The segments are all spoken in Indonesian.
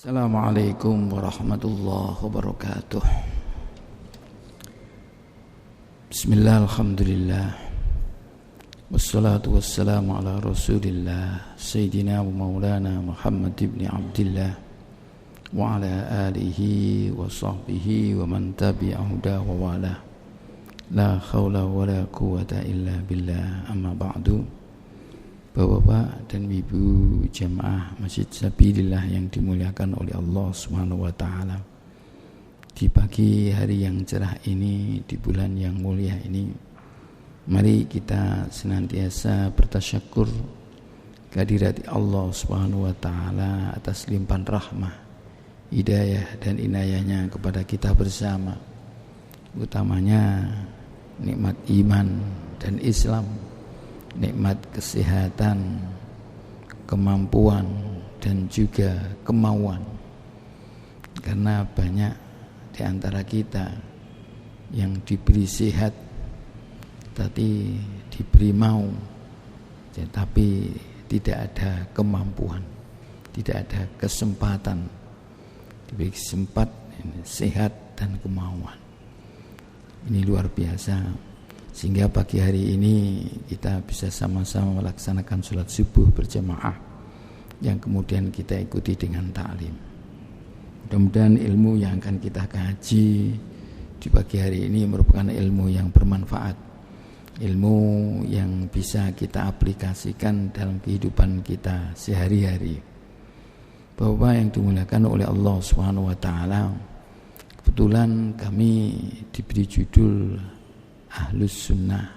Assalamualaikum warahmatullahi wabarakatuh. Bismillah, alhamdulillah, wassalatu wassalamu ala rasulillah Sayyidina wa maulana Muhammad ibn Abdillah wa ala alihi wa sahbihi wa man tabi'ahuda wa wala. La khawla wa la quwata illa billah, amma ba'du. Bapak-bapak dan ibu jamaah Masjid Sabilillah yang dimuliakan oleh Allah Subhanahu wa taala. Di pagi hari yang cerah ini, di bulan yang mulia ini, mari kita senantiasa bertasyakur kehadirat Allah Subhanahu wa taala atas limpahan rahmah, hidayah dan inayahnya kepada kita bersama, utamanya nikmat iman dan Islam, nikmat kesehatan, kemampuan dan juga kemauan. Karena banyak di antara kita yang diberi sehat tapi diberi mau, tetapi tidak ada kemampuan, tidak ada kesempatan. Diberi sehat dan kemauan. Ini luar biasa. Sehingga pagi hari ini kita bisa sama-sama melaksanakan sholat subuh berjamaah yang kemudian kita ikuti dengan ta'lim. Mudah-mudahan ilmu yang akan kita kaji di pagi hari ini merupakan ilmu yang bermanfaat, ilmu yang bisa kita aplikasikan dalam kehidupan kita sehari-hari. Bapak yang dimuliakan oleh Allah Subhanahu wa taala, kebetulan kami diberi judul Ahlus Sunnah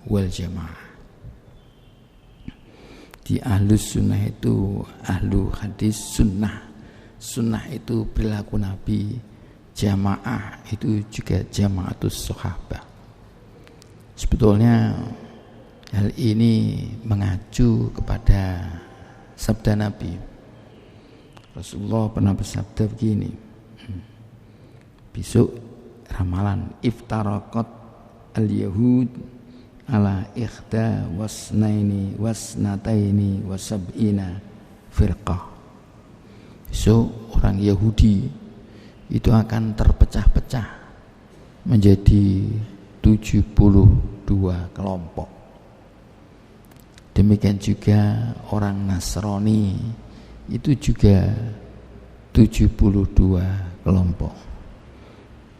wal Jamaah. Di Ahlus Sunnah itu ahlu hadis sunnah. Sunnah itu perilaku Nabi. Jamaah itu juga jamaatus sahabah. Sebetulnya hal ini mengacu kepada sabda Nabi. Rasulullah pernah bersabda begini, besok ramalan iftaraqat al-yahud ala ikhda wasnaini wasnataini wasab'ina firqah. So orang Yahudi itu akan terpecah-pecah menjadi 72 kelompok. Demikian juga orang Nasrani itu juga 72 kelompok.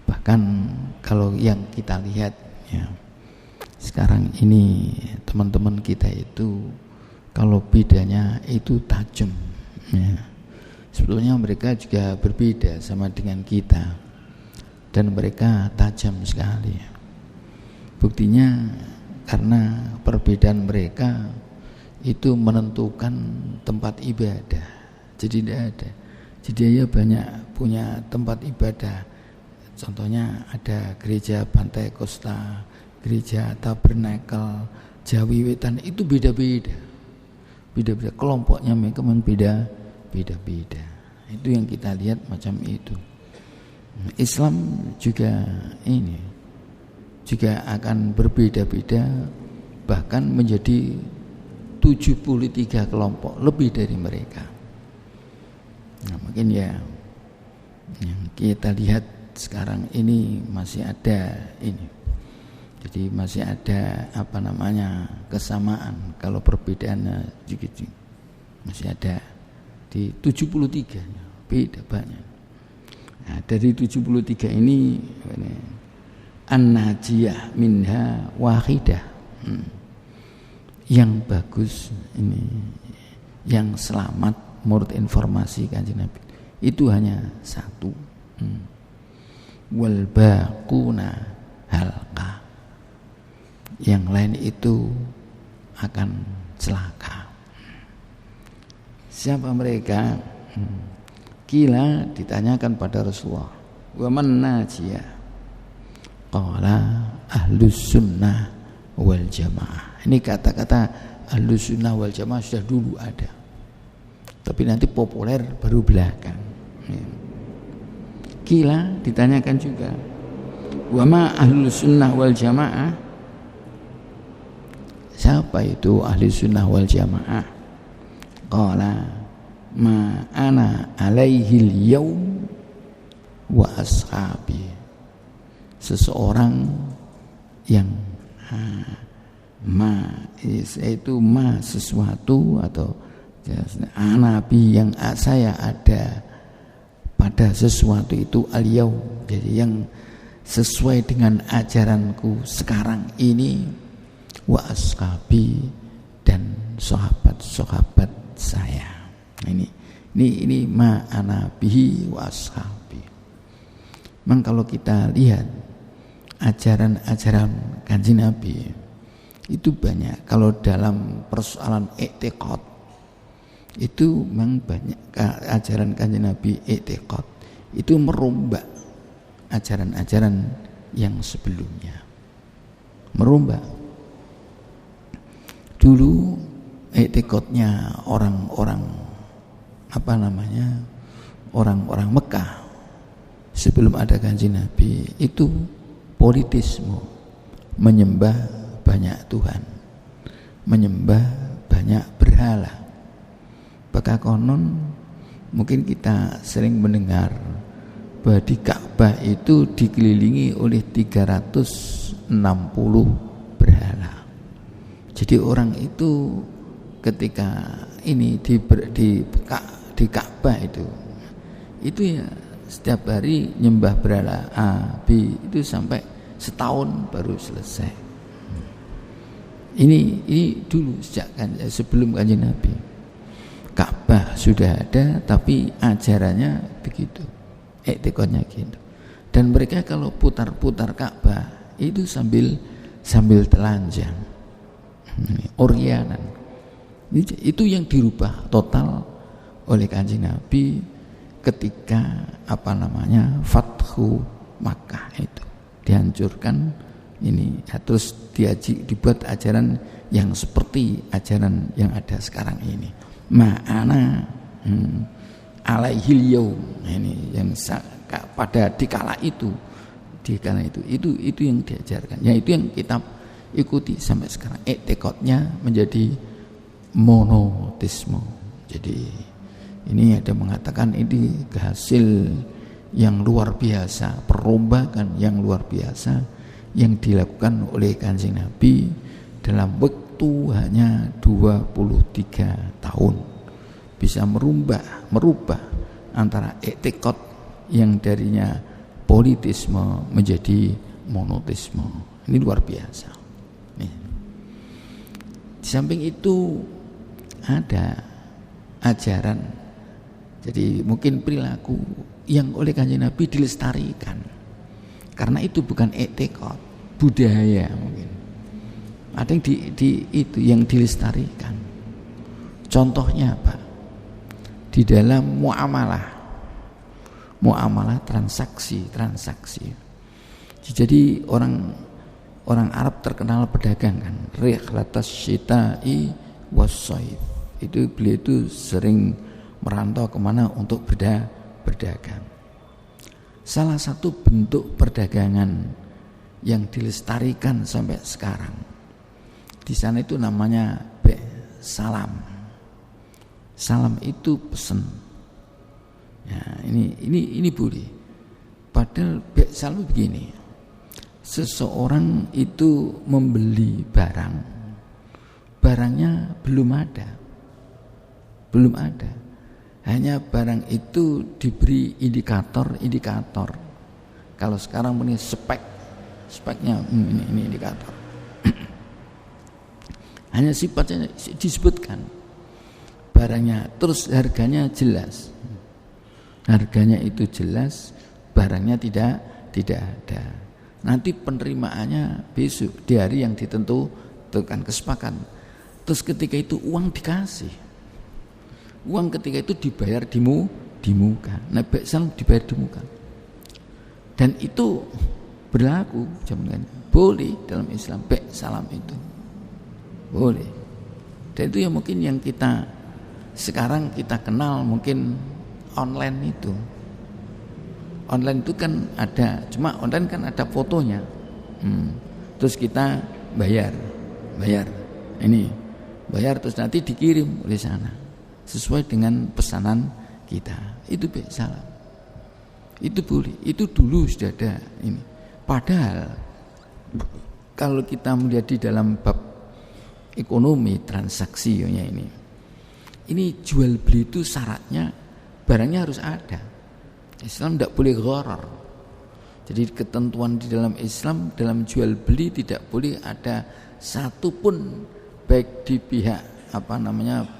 Bahkan kalau yang kita lihat ya, sekarang ini teman-teman kita itu kalau bedanya itu tajam ya. Sebetulnya mereka juga berbeda sama dengan kita dan mereka tajam sekali. Buktinya karena perbedaan mereka itu menentukan tempat ibadah. Jadi tidak ada. Jadi dia banyak punya tempat ibadah. Contohnya ada gereja Pantai Kosta, gereja Tabernakel, Jawi Wetan, itu beda-beda. Beda-beda, kelompoknya mereka beda-beda. Itu yang kita lihat macam itu. Islam juga ini juga akan berbeda-beda, bahkan menjadi 73 kelompok lebih dari mereka. Nah, mungkin ya yang kita lihat sekarang ini masih ada ini. Jadi masih ada kesamaan, kalau perbedaannya sedikit masih ada di 73, beda banyak. Nah, dari 73 ini an-najiyah minha wahidah. Yang bagus ini, yang selamat menurut informasi Kanjeng Nabi itu hanya satu. Wal baquna halqa, yang lain itu akan celaka. Siapa mereka? Kila ditanyakan pada Rasulullah, wa man najiyah? Qala ahlus sunnah wal jamaah. Ini kata-kata ahlus sunnah wal jamaah sudah dulu ada, tapi nanti populer baru belakang. Kila ditanyakan juga, wa ma ahlus sunnah wal jamaah? Siapa itu ahli sunnah wal jamaah? Qala ma ana alaihil yaum wa ashabi. Seseorang yang itu sesuatu atau nabi yang saya ada pada sesuatu itu al-yaum, jadi yang sesuai dengan ajaranku sekarang ini, wa ashabi, dan sahabat-sahabat saya. Ini ma ana bihi wa ashabi. Memang kalau kita lihat ajaran-ajaran Kanjeng Nabi itu banyak. Kalau dalam persoalan i'tiqad itu memang banyak ajaran Kanjeng Nabi i'tiqad itu merombak ajaran-ajaran yang sebelumnya. Merombak. Dulu i'tiqadnya orang-orang orang-orang Mekah sebelum ada Kanjeng Nabi itu politisme, menyembah banyak Tuhan, menyembah banyak berhala. Bahkan konon mungkin kita sering mendengar bahwa di Ka'bah itu dikelilingi oleh 360 berhala. Jadi orang itu ketika ini di Ka'bah itu ya setiap hari nyembah berhala A, B, itu sampai setahun baru selesai. Ini dulu sebelum Kanjeng Nabi. Ka'bah sudah ada tapi ajarannya begitu, i'tiqadnya gitu. Dan mereka kalau putar-putar Ka'bah itu sambil telanjang, oryanan. Itu yang dirubah total oleh Kanjeng Nabi ketika Fathu Makkah itu dihancurkan ini, terus dibuat ajaran yang seperti ajaran yang ada sekarang ini. Ma'ana alaihil yaum, ini yang pada dikala itu yang diajarkan. Ya itu yang kita ikuti sampai sekarang. I'tiqadnya menjadi monoteisme. Jadi ini ada mengatakan ini hasil yang luar biasa, perombakan yang luar biasa yang dilakukan oleh Kanjeng Nabi dalam waktu hanya 23 tahun, bisa merubah antara i'tiqad yang darinya politisme menjadi monoteisme. Ini luar biasa. Nih. Di samping itu ada ajaran, jadi mungkin perilaku yang oleh Kanjeng Nabi dilestarikan, karena itu bukan i'tiqad, budaya mungkin. Ada yang itu yang dilestarikan. Contohnya apa? Di dalam muamalah transaksi. Jadi orang Arab terkenal pedagang kan, rihlatas syita'i was-shaif. Itu beliau itu sering merantau kemana untuk berdagang. Salah satu bentuk perdagangan yang dilestarikan sampai sekarang di sana itu namanya salam. Salam itu pesen. Ya, ini boleh. Padahal salam begini. Seseorang itu membeli barangnya belum ada. Hanya barang itu diberi indikator. Kalau sekarang ini speknya ini indikator. Hanya sifatnya disebutkan barangnya, terus harganya jelas. Harganya itu jelas, barangnya tidak ada. Nanti penerimaannya besok di hari yang ditentukan kesepakatan. Terus ketika itu uang dikasih. Uang ketika itu dibayar di muka. Nah, salam dibayar di muka. Dan itu berlaku zaman boleh dalam Islam salam itu. Boleh. Dan itu ya mungkin yang kita sekarang kita kenal mungkin online itu. Online itu kan ada, cuma online kan ada fotonya. Terus kita bayar. Ini bayar terus nanti dikirim oleh sana. sesuai dengan pesanan kita. Itu baik salam. Itu boleh. Itu dulu sudah ada ini. Padahal kalau kita melihat di dalam bab ekonomi transaksi ini jual beli itu syaratnya barangnya harus ada. Islam tidak boleh gharar. Jadi ketentuan di dalam Islam dalam jual beli tidak boleh ada satupun baik di pihak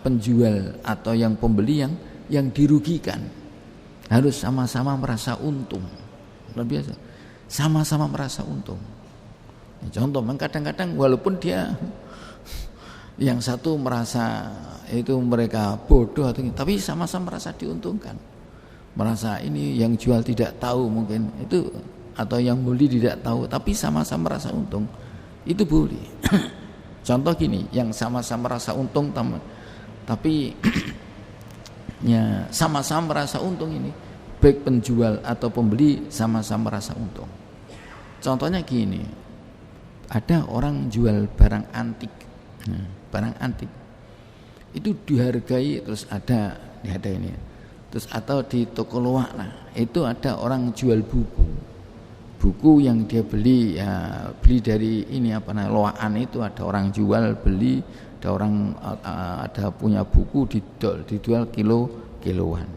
penjual atau yang pembeli yang dirugikan. Harus sama-sama merasa untung. Luar biasa. Sama-sama merasa untung. Contoh, kadang-kadang walaupun dia yang satu merasa itu mereka bodoh tapi sama-sama merasa diuntungkan. Merasa ini yang jual tidak tahu mungkin itu, atau yang beli tidak tahu tapi sama-sama merasa untung. Itu boleh. Contoh gini, yang sama-sama merasa untung tapi ya sama-sama merasa untung ini, baik penjual atau pembeli sama-sama merasa untung. Contohnya gini, ada orang jual barang antik. Barang antik itu dihargai, terus ada ini, terus atau di toko loak itu ada orang jual buku yang dia beli dari ini loakan itu, ada orang jual beli, ada orang ada punya buku dijual kiloan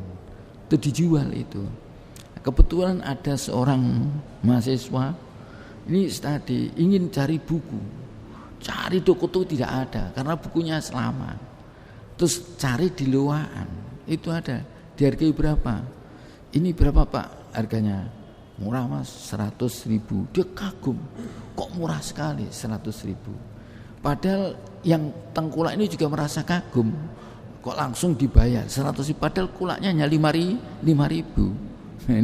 itu dijual itu. Kebetulan ada seorang mahasiswa ini tadi ingin cari buku, cari toko itu tidak ada karena bukunya selamat. Terus cari di loakan itu ada, dihargai berapa? Ini berapa Pak harganya? Murah Mas, 100.000. Dia kagum, kok murah sekali 100.000. Padahal yang tengkulak ini juga merasa kagum, kok langsung dibayar 100.000 padahal kulaknya hanya 5.000. Nah,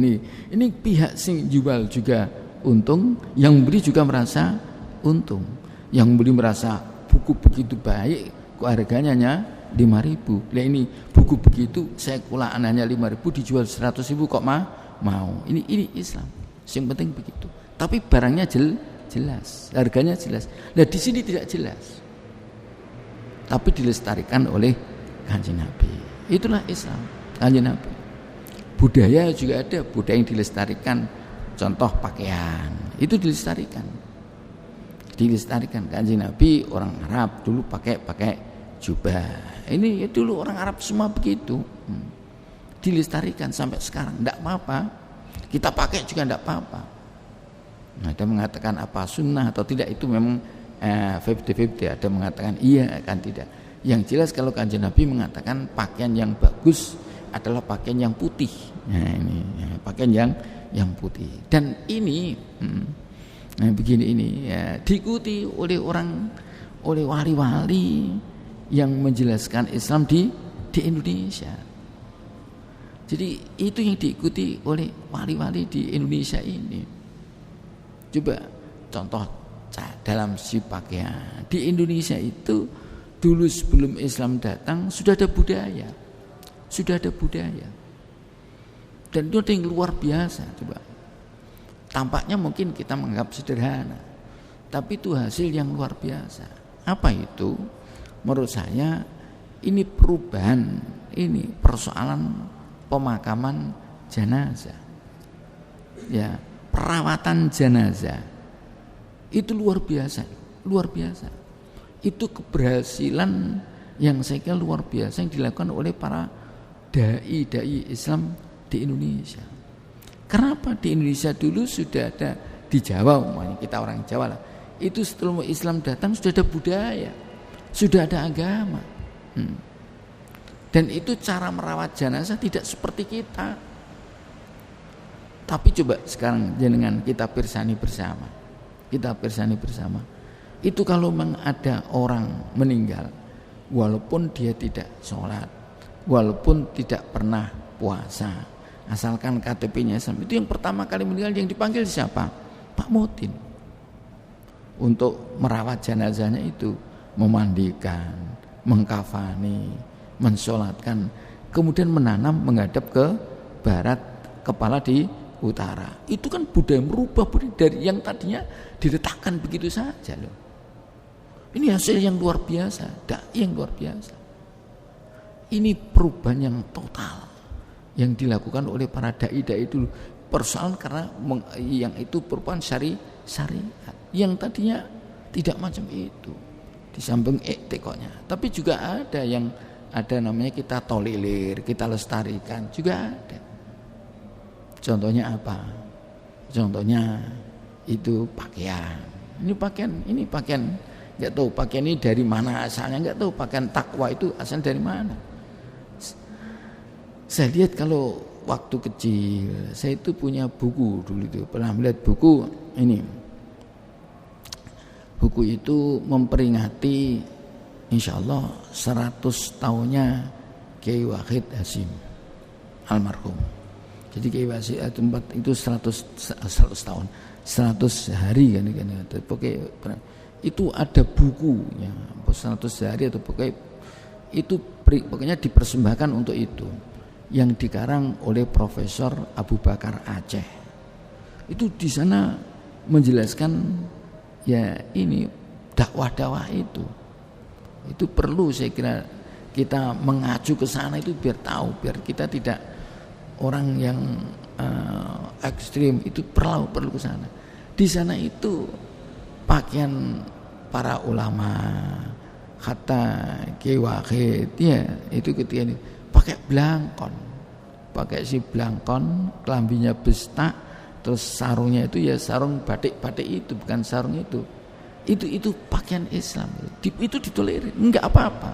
ini pihak sing jual juga untung, yang beli juga merasa untung. Yang beli merasa buku begitu baik kok harganya hanya 5.000. Lah ini buku begitu saya kulaan hanya 5.000 dijual 100.000 kok mau. Ini Islam. Yang penting begitu. Tapi barangnya jelas, harganya jelas. Nah di sini tidak jelas. Tapi dilestarikan oleh Kanjeng Nabi. Itulah Islam, Kanjeng Nabi. Budaya juga ada, budaya yang dilestarikan. Contoh pakaian, itu dilestarikan. Kanjeng Nabi orang Arab dulu pakai jubah. Ini ya dulu orang Arab semua begitu. Dilestarikan sampai sekarang, tidak apa-apa. Kita pakai juga tidak apa-apa. Nah, ada mengatakan apa sunnah atau tidak, itu memang 50-50. Ada mengatakan iya, kan tidak. Yang jelas kalau Kanjeng Nabi mengatakan pakaian yang bagus adalah pakaian yang putih. Nah, ini pakaian yang putih. Dan ini begini ini ya, diikuti oleh wali-wali yang menjelaskan Islam di Indonesia. Jadi itu yang diikuti oleh wali-wali di Indonesia ini. Coba contoh dalam si pakaian di Indonesia itu dulu sebelum Islam datang sudah ada budaya, dan itu yang luar biasa. Coba tampaknya mungkin kita menganggap sederhana, tapi itu hasil yang luar biasa. Apa itu? Menurut saya ini perubahan, ini persoalan pemakaman jenazah, ya, perawatan jenazah itu luar biasa. Itu keberhasilan yang saya kira luar biasa yang dilakukan oleh para dai Islam di Indonesia. Kenapa di Indonesia dulu sudah ada, di Jawa umpamanya, kita orang Jawa lah, itu setelah Islam datang sudah ada budaya, sudah ada agama. Dan itu cara merawat jenazah tidak seperti kita. Tapi coba sekarang jenengan kita pirsani bersama. Itu kalau memang ada orang meninggal, walaupun dia tidak sholat, walaupun tidak pernah puasa, asalkan KTP-nya Islam, itu yang pertama kali meninggal yang dipanggil siapa? Pak Mutin. Untuk merawat jenazahnya itu, memandikan, mengkafani, mensolatkan, kemudian menanam menghadap ke barat, kepala di utara. Itu kan budaya merubah dari yang tadinya diletakkan begitu saja loh. Ini hasil yang luar biasa, dai yang luar biasa. Ini perubahan yang total yang dilakukan oleh para dai-dai dulu. Persoalan karena yang itu perubahan syariat yang tadinya tidak macam itu. Di samping tekoknya, tapi juga ada yang ada namanya kita tolerir, kita lestarikan juga ada. Contohnya apa? Contohnya itu pakaian. Ini pakaian nggak tahu pakaian ini dari mana asalnya, nggak tahu pakaian takwa itu asal dari mana. Saya lihat kalau waktu kecil, saya itu punya buku dulu itu, pernah melihat buku ini. Buku itu memperingati insyaallah 100 tahunnya Kiai Wahid Hasyim almarhum. Jadi Kiai Wahid itu 100 tahun, 100 hari kan. Pokoknya itu ada bukunya, 100 hari atau pokoknya dipersembahkan untuk itu. Yang dikarang oleh Profesor Abu Bakar Aceh. Itu di sana menjelaskan ya ini dakwah-dakwah itu perlu, saya kira kita mengacu ke sana itu biar tahu, biar kita tidak orang yang ekstrim itu perlu ke sana. Di sana itu pakaian para ulama kata Kiai Wahid ya itu ketika ini pakai blangkon, pakai si blangkon, kelambinya bestak, terus sarungnya itu ya sarung batik-batik itu, bukan sarung itu pakaian Islam, itu ditolerir, enggak apa-apa.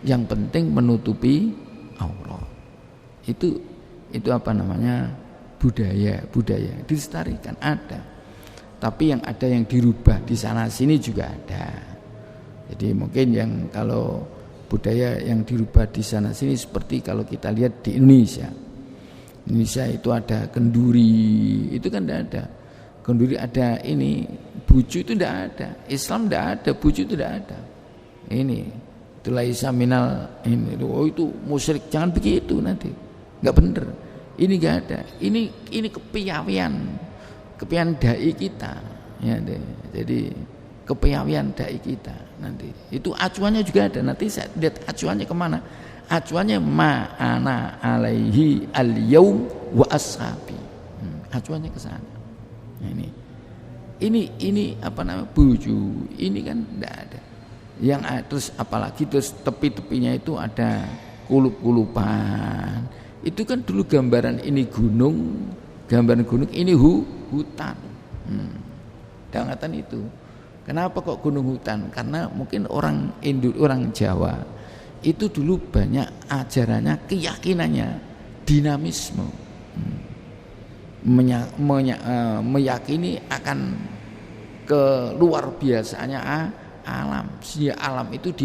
Yang penting menutupi aurat. Itu apa namanya budaya dilestarikan ada. Tapi yang ada yang dirubah di sana sini juga ada. Jadi mungkin yang kalau budaya yang dirubah di sana sini seperti kalau kita lihat di Indonesia itu ada kenduri, itu kan tidak ada. Kenduri ada ini, bucu itu tidak ada. Islam tidak ada, bucu itu tidak ada. Ini itulah isaminal ini. Oh itu musyrik, jangan begitu nanti. Enggak benar. Ini enggak ada. Ini kepiawian dai kita. Ya, jadi kepiawian dai kita nanti. Itu acuannya juga ada. Nanti saya lihat acuannya kemana. Acuannya ma'ana alaihi al-yaum wa ashabi. Acuannya ke sana. Nah, ini apa namanya buju. Ini kan enggak ada. Yang terus apalagi terus tepi-tepinya itu ada kulup-kulupan. Itu kan dulu gambaran ini gunung, gambaran gunung ini hutan. Dangatan itu. Kenapa kok gunung hutan? Karena mungkin orang Jawa itu dulu banyak ajarannya, keyakinannya dinamisme. Meyakini akan keluar biasanya alam. Si alam itu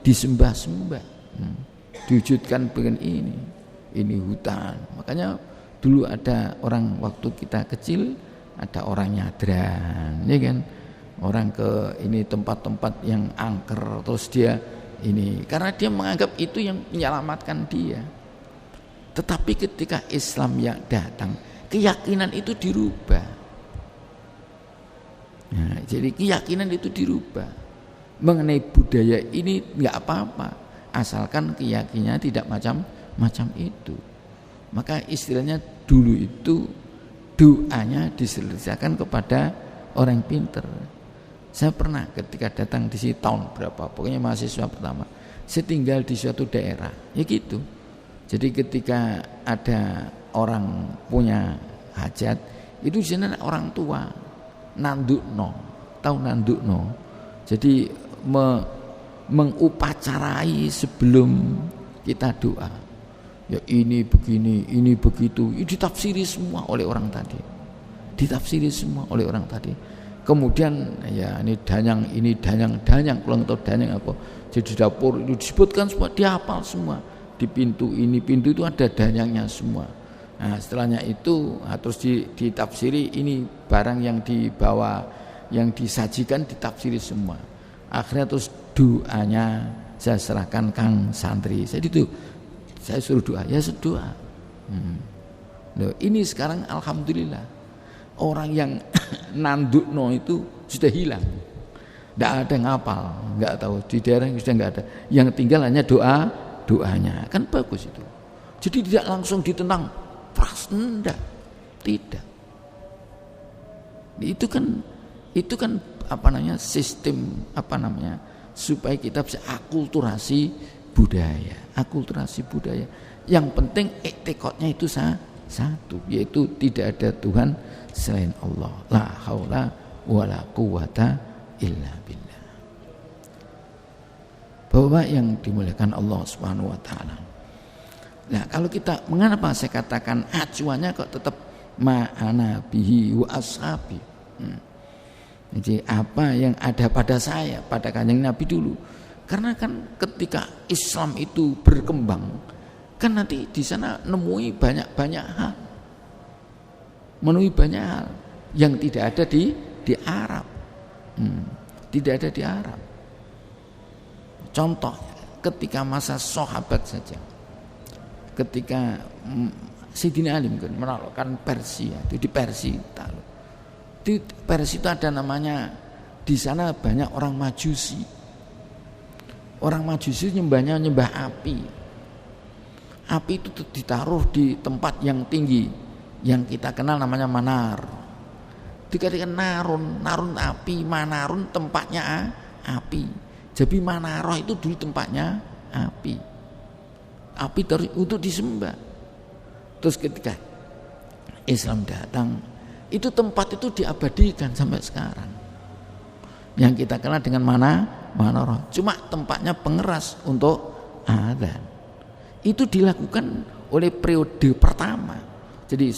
disembah-sembah. Diwujudkan dengan ini hutan. Makanya dulu ada orang waktu kita kecil ada orang nyadran, ya kan? Orang ke ini tempat-tempat yang angker terus dia ini karena dia menganggap itu yang menyelamatkan dia. Tetapi ketika Islam yang datang, keyakinan itu dirubah. Nah, jadi keyakinan itu dirubah. Mengenai budaya ini enggak apa-apa, asalkan keyakinannya tidak macam itu. Maka istilahnya dulu itu doanya diselesaikan kepada orang pinter. Saya pernah ketika datang di sini tahun berapa, pokoknya mahasiswa pertama, saya tinggal di suatu daerah, ya gitu. Jadi ketika ada orang punya hajat, itu di sana orang tua nandukno, tahu nandukno. Jadi mengupacarai sebelum kita doa. Ya ini begini, ini begitu, ini ditafsiri semua oleh orang tadi. Kemudian ya ini danyang, kalau nggak tahu danyang apa. Jadi di dapur itu disebutkan semua, dihafal semua. Di pintu itu ada danyangnya semua. Nah setelahnya itu terus ditafsiri ini barang yang dibawa, yang disajikan ditafsiri semua. Akhirnya terus doanya saya serahkan Kang Santri. Saya suruh doa, ya sedoa. Loh, ini sekarang alhamdulillah orang yang nandukno itu sudah hilang. Tidak ada yang ngapal, nggak tahu di daerah sudah nggak ada. Yang tinggal hanya doa doanya. Kan bagus itu. Jadi tidak langsung ditentang pras, enggak. Tidak. Itu kan sistem supaya kita bisa akulturasi budaya. Yang penting etikotnya itu satu, yaitu tidak ada Tuhan selain Allah. La haula wala quwata illa billah. Bapak yang dimuliakan Allah Subhanahu wa taala. Nah, kalau kita mengapa saya katakan acuannya kok tetap ma'ana bihi wa ashabi. Jadi apa yang ada pada saya, pada Kanjeng Nabi dulu. Karena kan ketika Islam itu berkembang, kan nanti di sana nemui banyak hal. Menui banyak hal yang tidak ada di Arab. Tidak ada di Arab. Contoh ketika masa sahabat saja. Ketika Sayyidina Ali menaklukkan Persia, itu di Persia. Di Persia itu ada namanya, di sana banyak orang Majusi. Orang Majusi nyembah api. Api itu ditaruh di tempat yang tinggi, yang kita kenal namanya manar. Dikatakan narun api, manarun tempatnya api. Jadi manaroh itu dulu tempatnya api. Api untuk disembah. Terus ketika Islam datang, itu tempat itu diabadikan sampai sekarang. Yang kita kenal dengan manarah. Cuma tempatnya pengeras untuk adzan. Itu dilakukan oleh periode pertama. Jadi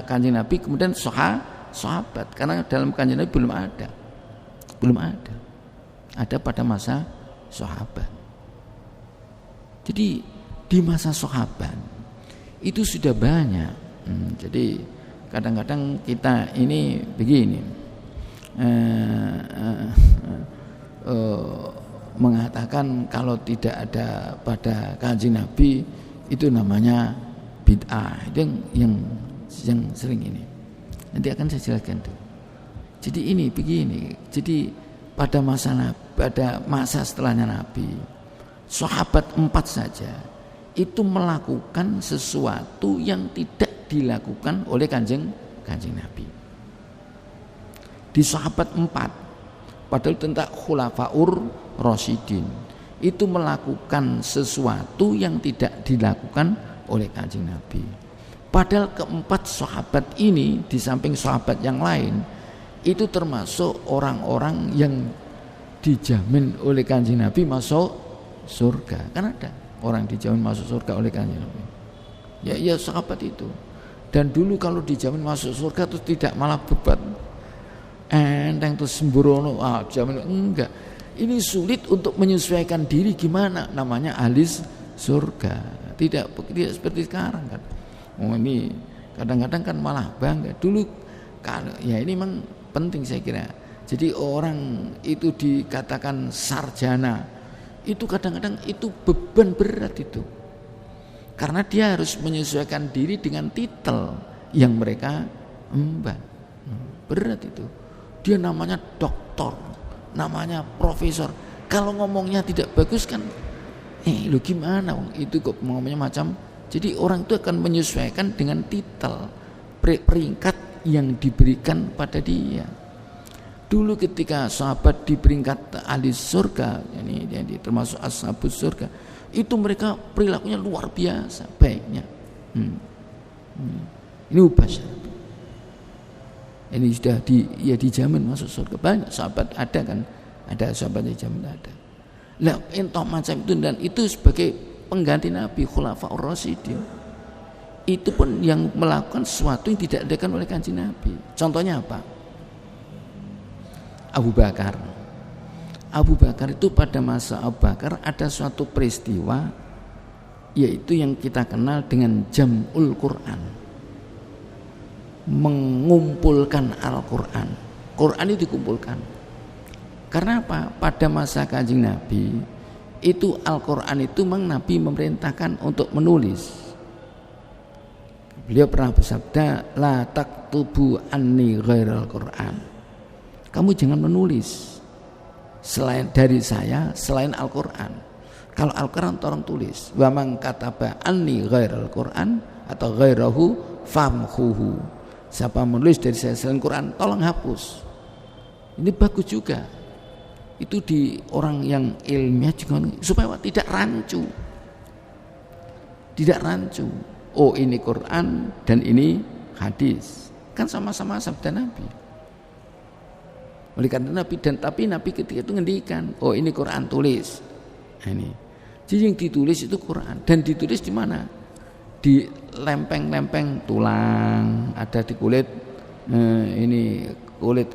Kanjeng Nabi kemudian sahabat, karena dalam Kanjeng Nabi belum ada. Ada pada masa sahabat. Jadi di masa sahabat itu sudah banyak. Jadi kadang-kadang kita ini begini mengatakan kalau tidak ada pada Kanjeng Nabi itu namanya bid'ah. Itu yang sering ini. Nanti akan saya jelaskan tuh. Jadi ini begini. Jadi pada masa setelahnya Nabi, sahabat 4 saja itu melakukan sesuatu yang tidak dilakukan oleh kanjeng Nabi. Di sahabat 4, padahal tentang khulafaur rasyidin, itu melakukan sesuatu yang tidak dilakukan oleh kanjeng Nabi. Padahal keempat sahabat ini di samping sahabat yang lain itu termasuk orang-orang yang dijamin oleh kanjeng Nabi masuk surga. Kan ada orang dijamin masuk surga oleh kanjeng Nabi. Ya sahabat itu. Dan dulu kalau dijamin masuk surga terus tidak malah beban enteng terus sembrono, jamin enggak. Ini sulit untuk menyesuaikan diri, gimana namanya ahli surga. Tidak seperti sekarang kan. Ini kadang-kadang kan malah bangga. Dulu kalau ya ini memang penting saya kira. Jadi orang itu dikatakan sarjana, itu kadang-kadang itu beban berat itu. Karena dia harus menyesuaikan diri dengan titel yang mereka emban. Berat itu. Dia namanya doktor, namanya profesor. Kalau ngomongnya tidak bagus kan, lu gimana? Itu kok ngomongnya macam. Jadi orang itu akan menyesuaikan dengan titel, peringkat yang diberikan pada dia. Dulu ketika sahabat di peringkat ahli surga, ini termasuk ashabus surga, itu mereka perilakunya luar biasa baiknya. Ini ubasyar. Ini sudah dijamin masuk surga. Banyak sahabat ada kan, ada sahabat yang dijamin ada. Lah entah macam itu, dan itu sebagai pengganti Nabi, khulafaur rasyidin. Itu pun yang melakukan sesuatu yang tidak dilakukan oleh kanjeng Nabi. Contohnya apa? Abu Bakar itu pada masa Abu Bakar ada suatu peristiwa, yaitu yang kita kenal dengan Jam'ul Quran, mengumpulkan Al-Quran. Quran itu dikumpulkan. Karena apa? Pada masa kanjeng Nabi itu Al-Quran itu memang Nabi memerintahkan untuk menulis. Beliau pernah bersabda, la taktubu anni ghairal Quran. Kamu jangan menulis selain dari saya, selain Al-Quran. Kalau Al-Quran tolong tulis. Wa man kataba anni ghairal Quran atau ghairahu famhuhu. Siapa menulis dari saya selain Quran, tolong hapus. Ini bagus juga. Itu di orang yang ilmiah juga, supaya tidak rancu. Tidak rancu. Oh, ini Quran dan ini hadis. Kan sama-sama sabda Nabi. Oleh karena Nabi tapi Nabi ketika itu ngendikan, oh ini Quran tulis. Nah, ini. Jadi yang ditulis itu Quran, dan ditulis di mana? Di lempeng-lempeng tulang, ada di kulit ini kulit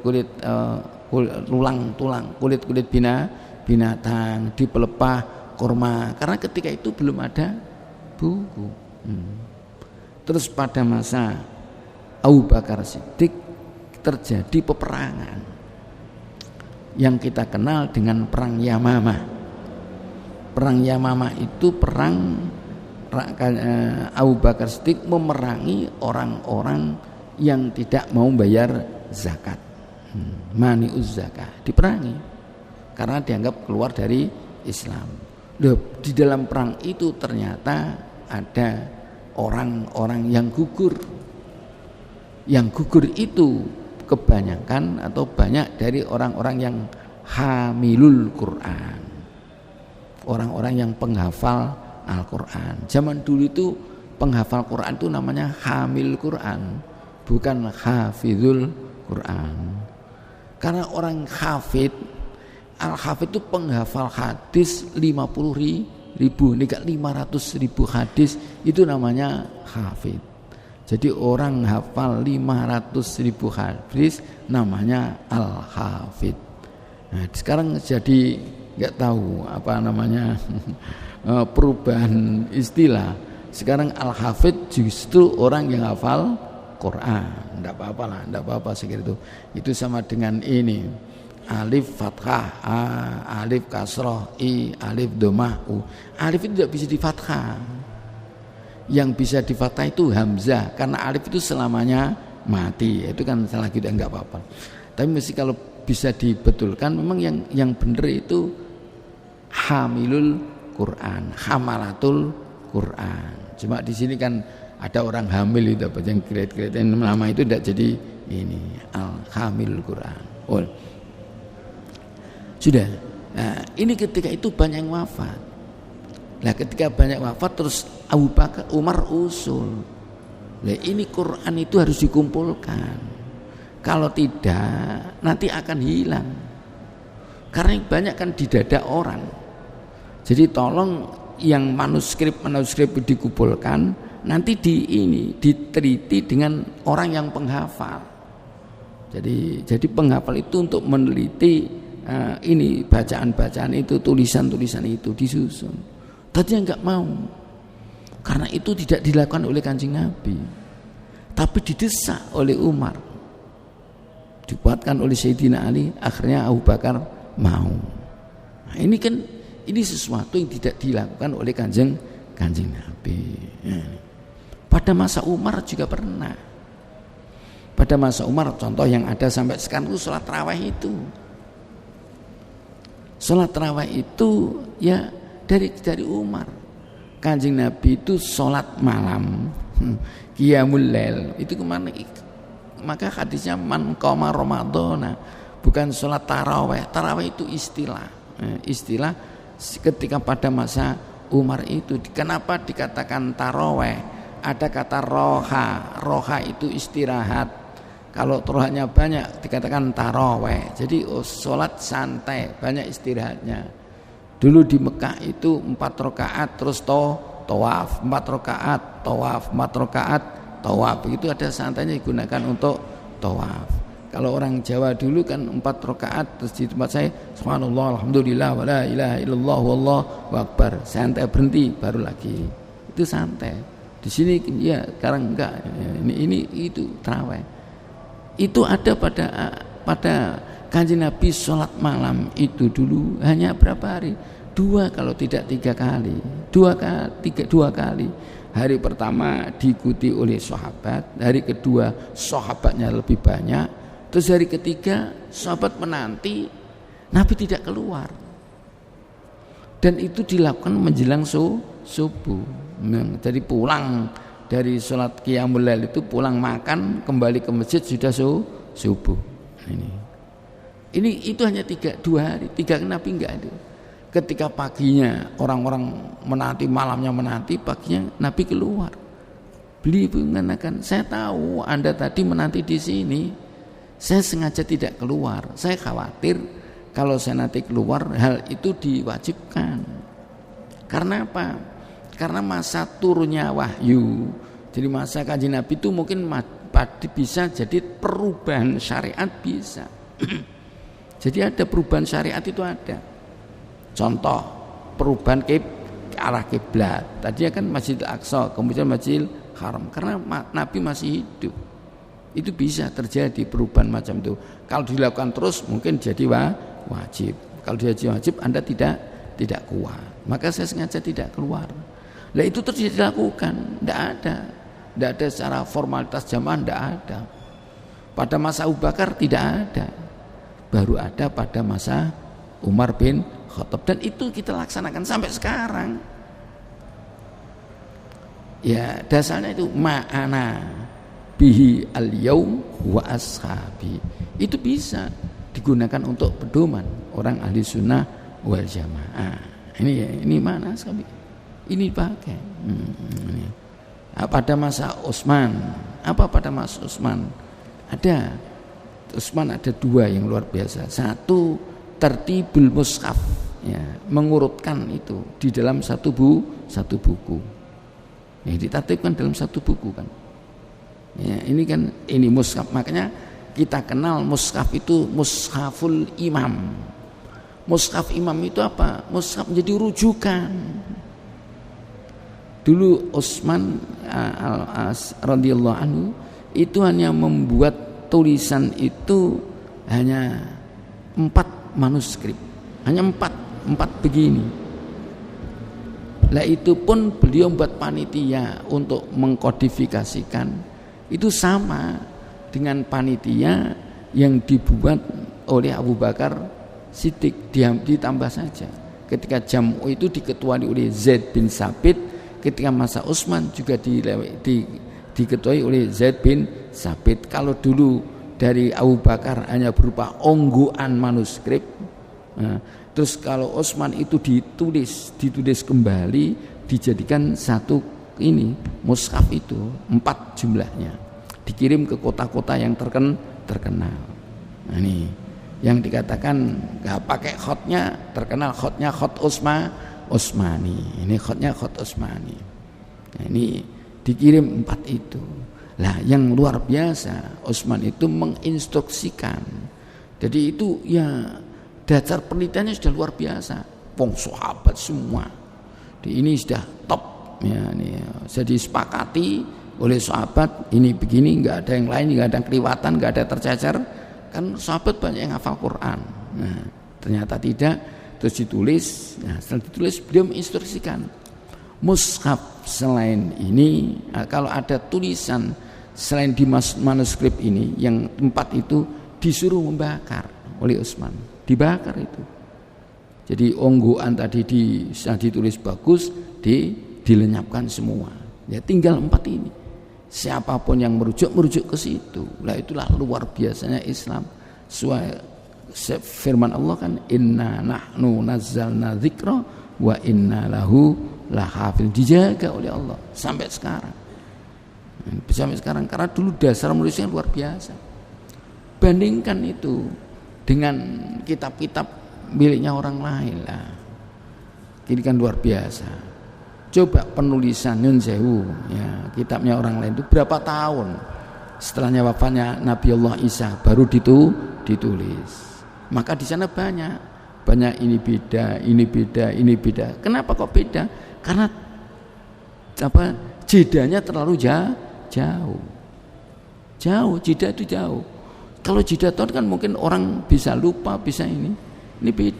tulang, kulit binatang, di pelepah kurma. Karena ketika itu belum ada buku. Terus pada masa Abu Bakar Siddiq terjadi peperangan yang kita kenal dengan perang Yamamah. Perang Yamamah itu perang Abu Bakar Siddiq memerangi orang-orang yang tidak mau bayar zakat. Mani'uz zakah, diperangi karena dianggap keluar dari Islam. Loh, di dalam perang itu ternyata ada orang-orang yang gugur. Yang gugur itu kebanyakan atau banyak dari orang-orang yang hamilul Quran, orang-orang yang penghafal Al-Quran. Zaman dulu itu penghafal Quran itu namanya hamil Quran, bukan hafizul Quran. Karena orang hafid, al-hafid itu penghafal hadis 50.000, nih 500.000 hadis, itu namanya hafid. Jadi orang hafal 500.000 hadis namanya al-hafid. Nah, sekarang jadi nggak tahu apa namanya perubahan istilah. Sekarang al-hafid justru orang yang hafal Quran. Enggak apa-apa lah, enggak apa-apa segitu. Itu sama dengan ini. Alif fathah, a, alif kasroh, i, alif domah, u. Alif itu tidak bisa di fathah. Yang bisa di fathah itu hamzah, karena alif itu selamanya mati. Itu kan salah kita, enggak apa-apa. Tapi mesti kalau bisa dibetulkan, memang yang benar itu hamilul Quran, hamalatul Quran. Cuma di sini kan ada orang hamil itu apa yang grade-grade nama itu tidak jadi ini al-hamilul Quran. Oh. Sudah. Nah, ini ketika itu banyak yang wafat. Nah, ketika banyak wafat terus Abu Bakar, Umar usul. Nah, ini Quran itu harus dikumpulkan. Kalau tidak nanti akan hilang. Karena yang banyak kan di dada orang. Jadi tolong yang manuskrip dikumpulkan, nanti diteliti dengan orang yang penghafal. Jadi penghafal itu untuk meneliti ini bacaan-bacaan itu, tulisan-tulisan itu disusun. Tadinya enggak mau, karena itu tidak dilakukan oleh Kanjeng Nabi, tapi didesak oleh Umar, dibuatkan oleh Sayyidina Ali, akhirnya Abu Bakar mau. Nah, ini sesuatu yang tidak dilakukan oleh Kanjeng Nabi. Pada masa Umar juga pernah. Pada masa Umar, contoh yang ada sampai sekarang itu sholat tarawih itu. Sholat tarawih itu ya dari Umar. Kanjeng Nabi itu sholat malam, qiyamul lail. Itu kemana? Maka hadisnya man qoma Ramadhana, bukan sholat tarawih. Tarawih itu istilah ketika pada masa Umar itu. Kenapa dikatakan tarawih? Ada kata roha itu istirahat. Kalau rohanya banyak dikatakan tarawih. Jadi sholat santai, banyak istirahatnya. Dulu di Mekah itu 4 rakaat terus tawaf, 4 rakaat tawaf, 4 rakaat tawaf. Begitu ada santainya digunakan untuk tawaf. Kalau orang Jawa dulu kan 4 rakaat terus di tempat saya subhanallah alhamdulillah wala ilaha illallah wallahu akbar, santai berhenti baru lagi. Itu santai. Di sini ya sekarang enggak. Ini itu tarawih. Itu ada pada Kanjeng Nabi sholat malam itu dulu hanya berapa hari? 2 kalau tidak 3 kali. 2 kali. Hari pertama diikuti oleh sahabat, hari kedua sahabatnya lebih banyak, terus hari ketiga sahabat menanti, Nabi tidak keluar. Dan itu dilakukan menjelang subuh. Jadi pulang dari sholat qiyamul lail itu pulang makan, kembali ke masjid sudah subuh. Ini itu hanya 2 hari, 3 Nabi enggak ada. Ketika paginya orang-orang menanti, malamnya menanti, paginya Nabi keluar. Beliau mengatakan, saya tahu Anda tadi menanti di sini, saya sengaja tidak keluar. Saya khawatir kalau saya nanti keluar hal itu diwajibkan. Karena apa? Karena masa turunnya wahyu. Jadi masa kajian Nabi itu mungkin bisa jadi perubahan syariat bisa. Jadi ada perubahan syariat itu ada. Contoh perubahan arah kiblat. Tadi kan Masjidil Aqsa, kemudian Masjidil Haram. Karena Nabi masih hidup. Itu bisa terjadi perubahan macam itu. Kalau dilakukan terus mungkin jadi wajib. Kalau dia wajib Anda tidak kuat. Maka saya sengaja tidak keluar. Lah itu terus dilakukan. Tidak ada secara formalitas jamaah, tidak ada. Pada masa Abu Bakar tidak ada. Baru ada pada masa Umar bin Khattab, dan itu kita laksanakan sampai sekarang. Ya, dasarnya itu ma'ana bihi al-yaum wa ashabi. Itu bisa digunakan untuk pedoman orang ahli sunnah wal jamaah. Ini mana sekali? Ini pakai. Pada masa Utsman, apa pada masa Utsman? Ada Utsman ada 2 yang luar biasa. Satu, tertibul mushaf, ya, mengurutkan itu di dalam satu buku. Ya, ditertibkan dalam satu buku kan. Ya, ini mushaf. Makanya kita kenal mushaf itu mushaful imam. Mushaf imam itu apa? Mushaf menjadi rujukan. Dulu Utsman radhiyallahu anhu itu hanya membuat tulisan itu hanya 4 manuskrip, hanya 4 begini. Lah itu pun beliau buat panitia untuk mengkodifikasikan. Itu sama dengan panitia yang dibuat oleh Abu Bakar Siddiq, ditambah saja. Ketika Jam'u itu diketuai oleh Zaid bin Sabit, ketika masa Utsman juga diketuai oleh Zaid bin Sabit. Kalau dulu dari Abu Bakar hanya berupa onggoan manuskrip, terus kalau Utsman itu ditulis kembali, dijadikan satu mushaf itu 4 jumlahnya, dikirim ke kota-kota yang terkenal. Nah, ini yang dikatakan nggak pakai khotnya, terkenal khotnya khot Utsmani. Ini khotnya khot Utsmani. Nah, ini dikirim 4 itu. Lah yang luar biasa, Utsman itu menginstruksikan. Jadi itu ya dasar penelitiannya sudah luar biasa. Sahabat semua. Ini sudah top ya, ini jadi disepakati oleh sahabat, ini begini, enggak ada yang lain, enggak ada kelewatan, enggak ada tercecer. Kan sahabat banyak yang hafal Quran. Nah, ternyata tidak, terus ditulis. Nah, setelah ditulis beliau menginstruksikan. Mushaf selain ini, kalau ada tulisan selain di manuskrip ini, yang 4 itu disuruh membakar oleh Utsman, dibakar itu. Jadi onggoan tadi ditulis bagus, dilenyapkan semua. Ya tinggal 4 ini. Siapapun yang merujuk ke situ. Lah itulah luar biasanya Islam. Firman Allah kan, inna nahnu nazzalna dzikra wa inna lahu lahafil, dijaga oleh Allah sampai sekarang. Karena dulu dasar menulisnya luar biasa. Bandingkan itu dengan kitab-kitab miliknya orang lain lah. Ini kan luar biasa. Coba penulisan Nyun Sewu, ya, kitabnya orang lain itu berapa tahun setelahnya wafatnya Nabi Allah Isa baru ditulis. Maka di sana banyak ini beda. Kenapa kok beda? Karena jedanya terlalu jauh, jeda itu jauh. Kalau jeda tahun kan mungkin orang bisa lupa, bisa ini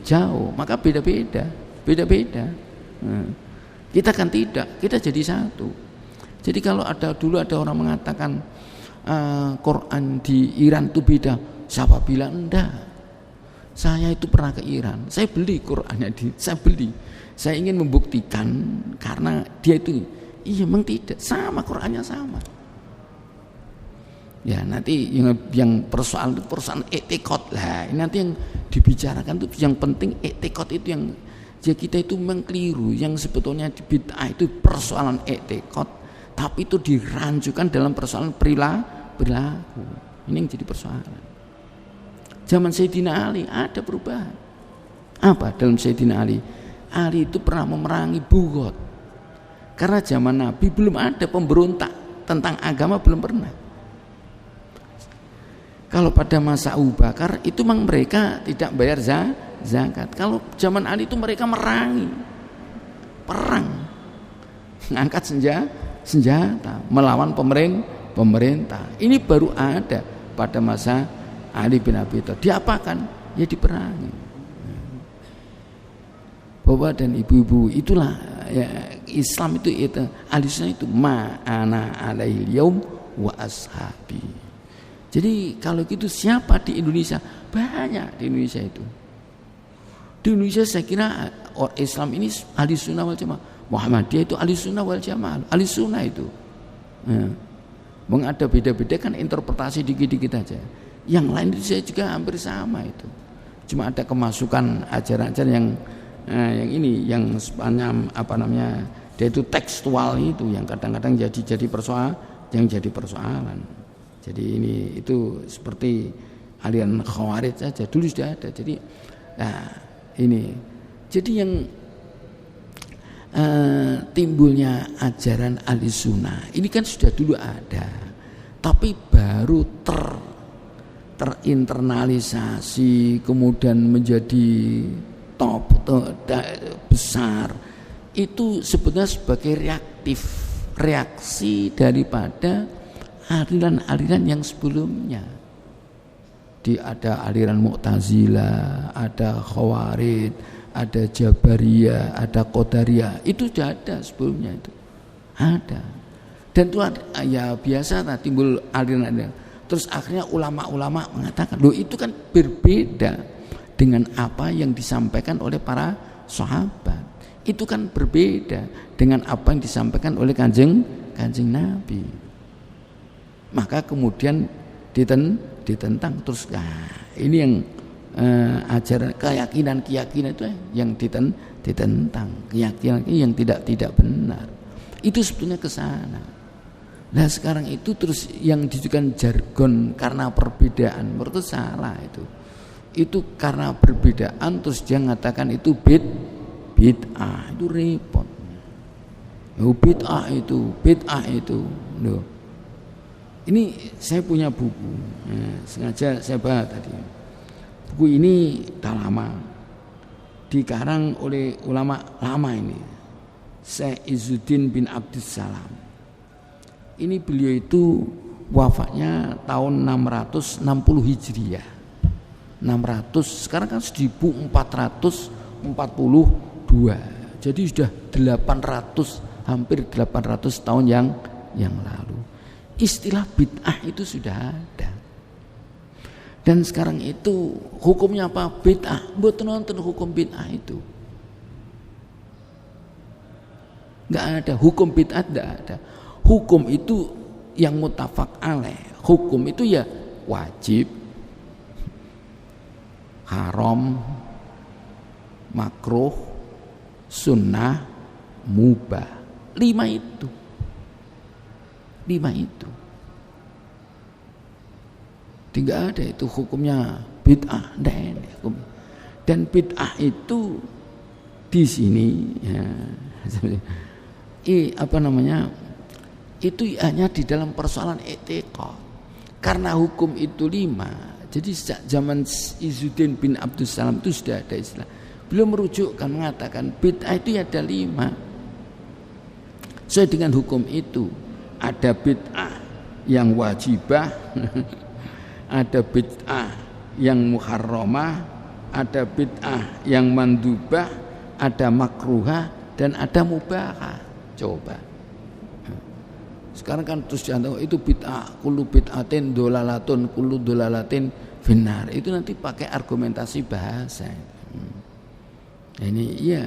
jauh, maka beda-beda. Kita kan tidak, kita jadi satu. Jadi kalau dulu ada orang mengatakan Quran di Iran itu beda, siapa bilang enggak? Saya itu pernah ke Iran, saya beli Qurannya, saya beli. Saya ingin membuktikan karena dia itu, iya memang tidak, sama Qurannya sama. Ya nanti yang persoalan itu persoalan etikot lah. Ini nanti yang dibicarakan itu yang penting etikot itu yang ya kita itu memang keliru. Yang sebetulnya di bid'ah itu persoalan etikot, tapi itu dirancukan dalam persoalan perilaku. Ini yang jadi persoalan. Zaman Sayyidina Ali ada perubahan. Apa dalam Sayyidina Ali? Ali itu pernah memerangi Bughod. Karena zaman Nabi belum ada pemberontak tentang agama, belum pernah. Kalau pada masa Abu Bakar itu memang mereka tidak bayar zakat. Kalau zaman Ali itu mereka merangi, perang, ngangkat senjata melawan pemerintah. Ini baru ada pada masa Ali bin Abi Thalib. Diapakan? Ya diperangi. Bapak dan ibu-ibu, itulah ya, Islam itu Ahlussunnah itu ma'ana alaihil yaum wa ashabi. Jadi kalau gitu siapa di Indonesia? Banyak di Indonesia itu. Di Indonesia saya kira Islam ini Ahlussunnah wal Jamaah. Muhammadiyah itu Ahlussunnah wal Jamaah. Ahlussunnah itu. Ada beda-beda kan interpretasi dikit-dikit aja. Yang lain itu saya juga hampir sama itu. Cuma ada kemasukan ajaran-ajaran yang ini yang sepanjang dia itu tekstual itu yang kadang-kadang jadi persoalan. Jadi ini itu seperti aliran Khawarij saja dulu sudah ada. Jadi ini jadi yang timbulnya ajaran Ahlussunnah ini kan sudah dulu ada, tapi baru terinternalisasi kemudian menjadi besar. Itu sebenarnya sebagai reaksi daripada aliran-aliran yang sebelumnya. Ada aliran Mu'tazilah, ada Khawarij, ada Jabariyah, ada Qadariyah. Itu sudah ada sebelumnya itu. Ada. Dan itu ya biasa timbul aliran-aliran. Terus akhirnya ulama-ulama mengatakan, loh itu kan berbeda dengan apa yang disampaikan oleh para sahabat. Itu kan berbeda dengan apa yang disampaikan oleh kanjeng Nabi. Maka kemudian ditentang terus. Ini yang ajaran keyakinan itu yang ditentang, keyakinan yang tidak benar. Itu sebetulnya ke sana. Nah sekarang itu terus yang dijadikan jargon karena perbedaan, menurut salah itu. Itu karena perbedaan terus dia mengatakan itu bid'ah, itu repot. Bid'ah itu. Loh. Ini saya punya buku, sengaja saya baca tadi. Buku ini dah lama, dikarang oleh ulama lama ini, Syekh Izzuddin bin Abdussalam. Ini beliau itu wafatnya tahun 660 Hijriah. 600, sekarang kan 1442. Jadi sudah 800, hampir 800 tahun yang lalu. Istilah bid'ah itu sudah ada. Dan sekarang itu hukumnya apa? Bid'ah. Mboten nonton hukum bid'ah itu. Enggak ada hukum bid'ah, enggak ada. Hukum itu yang muttafaq alaih. Hukum itu ya wajib, haram, makruh, sunnah, mubah. 5 itu. Tidak ada itu hukumnya bid'ah. Dan bid'ah itu di sini ya, itu hanya di dalam persoalan etika. Karena hukum itu 5. Jadi sejak zaman Izzuddin bin Abdussalam itu sudah ada istilah. Beliau merujukkan mengatakan bid'ah itu ada 5. Sesuai dengan hukum itu ada bid'ah yang wajibah, ada bid'ah yang muharramah, ada bid'ah yang mandubah, ada makruhah, dan ada mubahah. Coba. Sekarang kan terus itu bid'ah, kullu bid'atin dolalatun, kullu dolalatin benar. Itu nanti pakai argumentasi bahasa. Ini iya.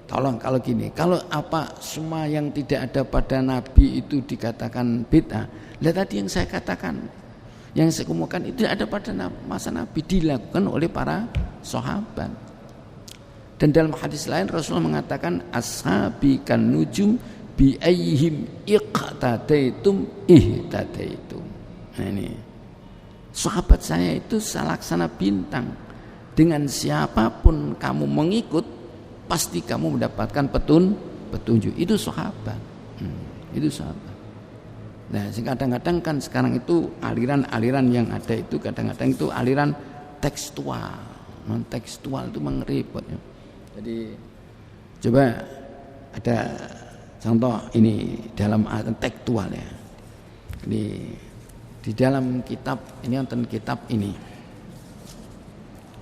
Tolong kalau gini, kalau apa semua yang tidak ada pada Nabi itu dikatakan bid'ah. Lihat tadi yang saya katakan, yang saya kemukakan itu ada pada masa Nabi, dilakukan oleh para sahabat. Dan dalam hadis lain Rasulullah mengatakan ashabi kan nujum bi ayyihim iqtadaitum ihtadaitum. Nah ini. Sahabat saya itu salaksana bintang. Dengan siapapun kamu mengikut, pasti kamu mendapatkan petunjuk. Itu sahabat. Itu sahabat. Nah, kadang-kadang kan sekarang itu aliran-aliran yang ada itu kadang-kadang itu aliran tekstual. Non-tekstual itu mengeriput. Ya. Jadi coba ada contoh ini dalam tekstual ya. Di dalam kitab ini nonton kitab ini.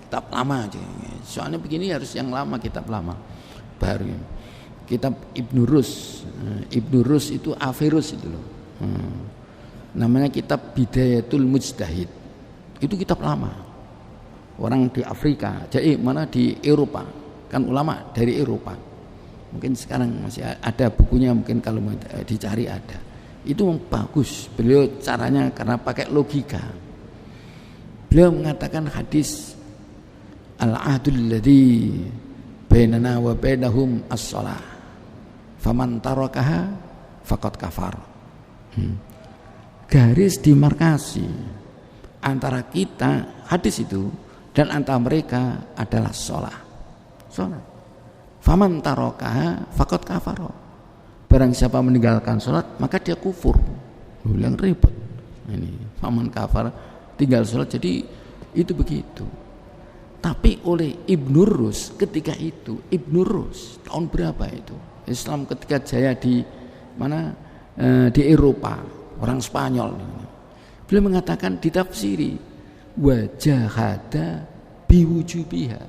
Kitab lama aja. Soalnya begini harus yang lama, kitab lama. Baru kitab Ibnu Rus. Ibnu Rus itu Averus itu loh. Namanya kitab Bidayatul Mujtahid. Itu kitab lama. Orang di Afrika, jadi mana di Eropa. Kan ulama dari Eropa. Mungkin sekarang masih ada bukunya, mungkin kalau mau dicari ada. Itu bagus. Beliau caranya karena pakai logika. Beliau mengatakan hadis al-ahdul ladzi bainana wa bainahum as-shalah. Faman tarakaha faqad kafar. Garis demarkasi antara kita hadis itu dan antara mereka adalah sholat. Faman tarakaha faqad kafar. Barang siapa meninggalkan sholat maka dia kufur. Yang ribet. Ini faman kafar tinggal sholat, jadi itu begitu. Tapi oleh Ibnu Rus ketika itu, Ibnu Rus tahun berapa itu? Islam ketika jaya di mana? Di Eropa, orang Spanyol. Beliau mengatakan ditafsiri wajahada biwujubiha.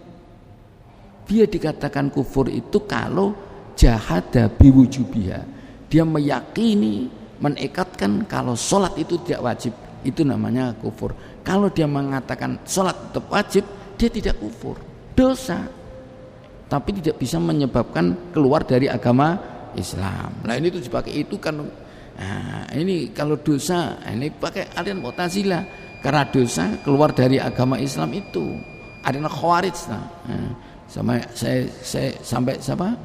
Dia dikatakan kufur itu kalau jahada biwujubiha. Dia meyakini, menekatkan kalau sholat itu tidak wajib, itu namanya kufur. Kalau dia mengatakan sholat tetap wajib, dia tidak kufur, dosa, tapi tidak bisa menyebabkan keluar dari agama Islam. Nah ini tuh dipakai itu kan, nah, ini kalau dosa, ini pakai aliran Mu'tazilah karena dosa keluar dari agama Islam itu, aliran Khawarij. Nah, sama saya sampai siapa?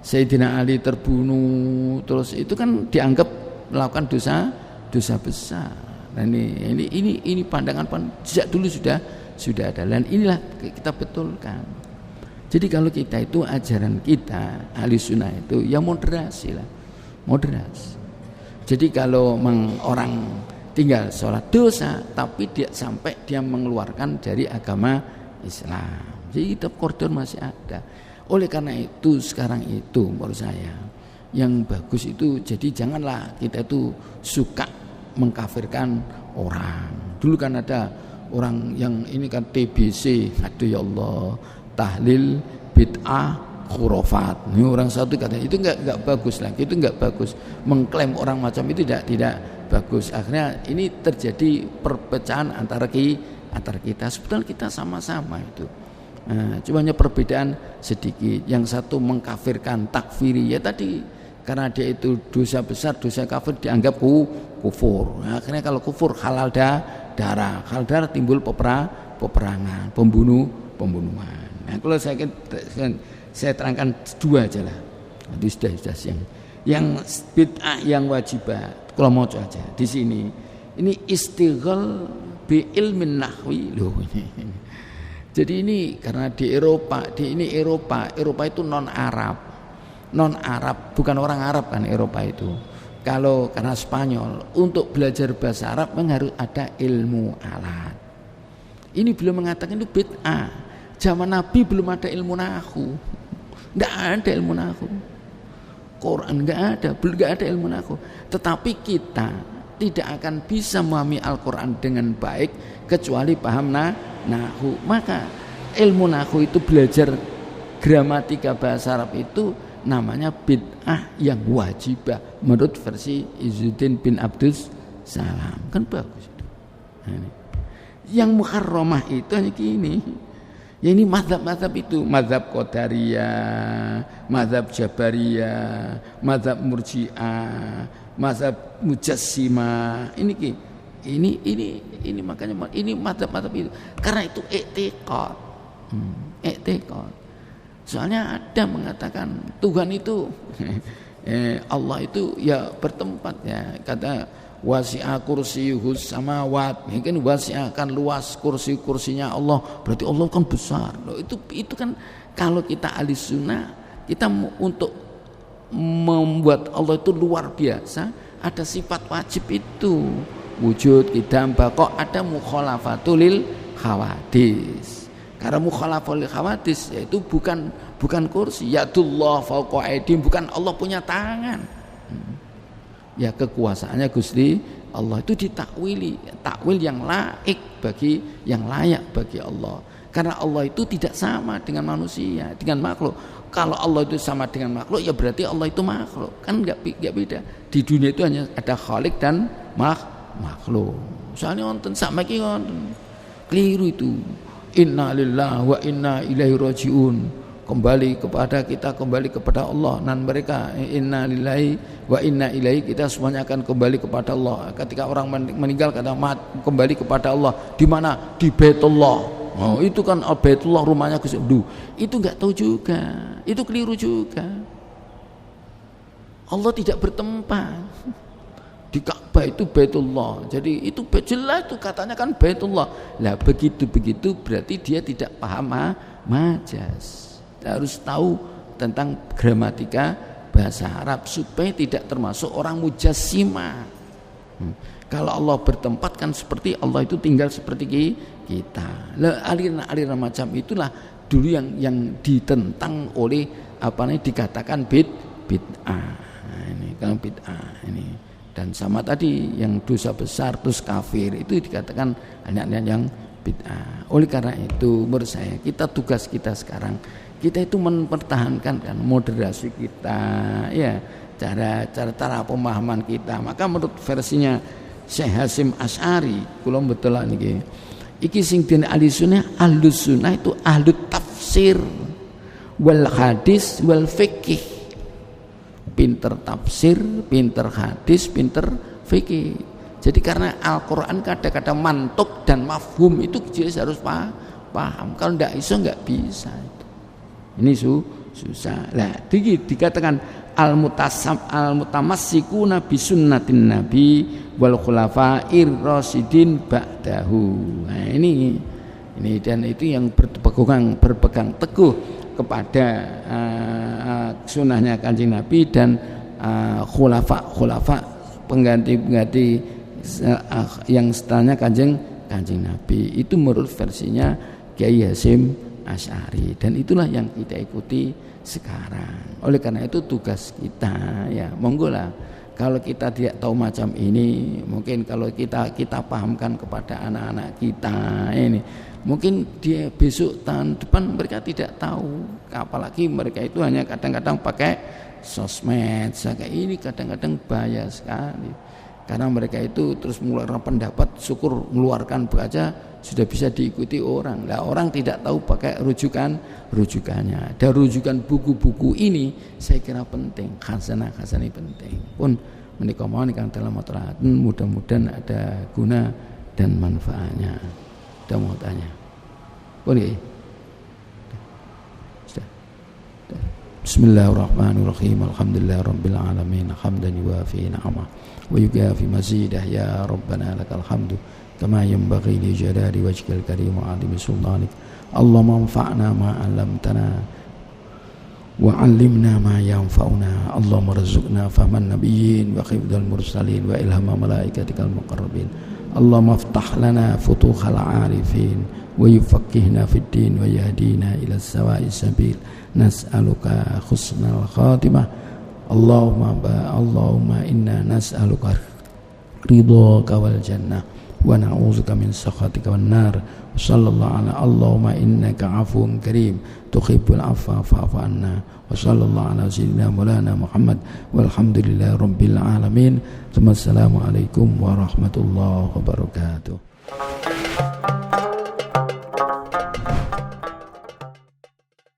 Sayyidina Ali terbunuh, terus itu kan dianggap melakukan dosa besar. Nah ini pandangan sejak dulu sudah ada, dan inilah kita betulkan. Jadi kalau kita itu ajaran kita ahli sunnah itu ya moderasi lah, moderasi. Jadi kalau orang tinggal sholat dosa, tapi dia sampai dia mengeluarkan dari agama Islam, jadi kitab koridor masih ada. Oleh karena itu sekarang itu menurut saya yang bagus itu, jadi janganlah kita itu suka mengkafirkan orang. Dulu kan ada orang yang ini kan TBC, aduh ya Allah, tahlil bid'ah khurafat. Ini orang satu katanya itu enggak bagus lagi, itu enggak bagus. Mengklaim orang macam itu tidak bagus. Akhirnya ini terjadi perpecahan antara kita. Sebetulnya kita sama-sama itu. Nah, cuma hanya perbedaan sedikit. Yang satu mengkafirkan, takfiri ya tadi, karena dia itu dosa besar, dosa kafir dianggap kufur. Nah, akhirnya kalau kufur halal darah, halal darah timbul peperangan, pembunuhan. Nah, kalau saya terangkan dua aja lah. Itu sudah siang. Yang bid'ah, yang wajibat. Kalau mau aja di sini. Ini istighal bi ilmin nahwi loh ini. Jadi ini karena di Eropa itu non Arab, bukan orang Arab kan Eropa itu. Kalau karena Spanyol, untuk belajar bahasa Arab memang harus ada ilmu alat. Ini belum mengatakan itu bid'ah. Zaman Nabi belum ada ilmu nahwu. Enggak ada ilmu nahwu. Quran enggak ada ilmu nahwu. Tetapi kita tidak akan bisa memahami Al-Quran dengan baik kecuali paham nahwu. Maka ilmu nahwu itu belajar gramatika bahasa Arab itu namanya bid'ah yang wajibah menurut versi Izzuddin bin Abdus Salam. Kan bagus itu. Yang muharramah itu hanya gini. Ya ini mazhab-mazhab itu, mazhab Qadariyah, mazhab Jabariyah, mazhab Murji'ah, mazhab Mujassimah. Ini makanya ini mazhab-mazhab itu. Karena itu i'tiqad. I'tiqad. Soalnya ada mengatakan Tuhan itu Allah itu ya bertempat ya. Kata wasi'a kursiyuhus samawat, ya kan wasi'a kan luas kursinya Allah, berarti Allah kan besar. Loh, itu kan kalau kita ahli sunnah, kita untuk membuat Allah itu luar biasa, ada sifat wajib itu wujud, qidam, baqa, ada mukhalafatul hawadis. Karena mukhalafatul hawadis yaitu bukan kursi, yadullah fawqa aidim, bukan Allah punya tangan. Ya kekuasaannya Gusti Allah itu ditakwili, takwil yang layak bagi Allah. Karena Allah itu tidak sama dengan manusia, dengan makhluk. Kalau Allah itu sama dengan makhluk, ya berarti Allah itu makhluk. Kan enggak beda. Di dunia itu hanya ada khalik dan makhluk. Soalnya wonten sakmiki wonten keliru itu. Inna lillahi wa inna ilaihi rajiun. Kembali kepada Allah, dan mereka inna lillahi wa inna ilaihi, kita semuanya akan kembali kepada Allah. Ketika orang meninggal kembali kepada Allah, di mana? Di Baitullah. Oh, itu kan Baitullah rumahnya Gusti. Itu enggak tahu juga, itu keliru juga. Allah tidak bertempat di Ka'bah, itu Baitullah. Jadi itu jelas itu katanya kan Baitullah. Lah begitu berarti dia tidak paham majaz. Harus tahu tentang gramatika bahasa Arab supaya tidak termasuk orang mujassimah. Kalau Allah bertempat kan seperti Allah itu tinggal seperti kita. Aliran macam itulah dulu yang ditentang oleh dikatakan bid'ah. Nah, ini kalau bid'ah ini, dan sama tadi yang dosa besar terus kafir itu dikatakan anak-anak yang bid'ah. Oleh karena itu menurut saya tugas kita sekarang kita itu mempertahankan kan moderasi kita, ya cara pemahaman kita. Maka menurut versinya Syekh Hasyim Asy'ari, kula betul niki. Iki sing dene ahli sunnah itu ahli tafsir wal hadis wal fikih. Pinter tafsir, pinter hadis, pinter fikih. Jadi karena Al-Qur'an kadang-kadang mantuk dan mafhum itu jelas harus paham. Kalau ndak iso nggak bisa. Ini susah. Lah dikatakan al-mutamassikuna bi sunnatin nabi wal khulafa'ir rasyidin ba'dahu. Nah, ini dan itu yang berpegang teguh kepada sunnahnya Kanjeng Nabi dan khulafa pengganti yang setelahnya Kanjeng Nabi. Itu menurut versinya Kiai Hasyim Asy'ari, dan itulah yang kita ikuti sekarang. Oleh karena itu tugas kita, ya monggo lah. Kalau kita tidak tahu macam ini, mungkin kalau kita pahamkan kepada anak-anak kita ini, mungkin dia besok tahun depan mereka tidak tahu. Apalagi mereka itu hanya kadang-kadang pakai sosmed. Kayak ini kadang-kadang bahaya sekali. Karena mereka itu terus mengeluarkan pendapat, syukur mengeluarkan baca sudah bisa diikuti orang. Lah orang tidak tahu pakai rujukannya. Dan rujukan buku-buku ini saya kira penting, khazanah ini penting. Pun menika mawon ingkang dalam matlaten, mudah-mudahan ada guna dan manfaatnya. Ada mau tanya? Boleh? Sudah. Bismillahirrahmanirrahim. Alhamdulillahirabbil alamin. Hamdan yuwafi ni'amah wa yukafi mazidah. Ya Rabbana lakal hamdu kama yanbaghi li jalali wajhikal karim wa 'azimi sultanik. Allahumma anfa'na ma 'allamtana wa 'allimna ma yanfa'una. Allahumma rzuqna fahman nabiyyin wa hifdzal mursalin wa ilhama malaikatikal muqarrabin. Allahumma iftah lana futuhal 'arifin wa yufaqqihna fid din wa yahdina ila sawa'is sabil. Nas'aluka husnal khatimah. Allahumma inna nas'aluka ridhaka wal jannah wa na'udzubika min sakhatika wan nar. Sallallahu ala Allahumma innaka 'afuwun karim tuhibbul 'afwa fa'fu anna. Wa sallallahu ala sayyidina maulana Muhammad walhamdulillahi rabbil alamin. Assalamualaikum warahmatullahi wabarakatuh.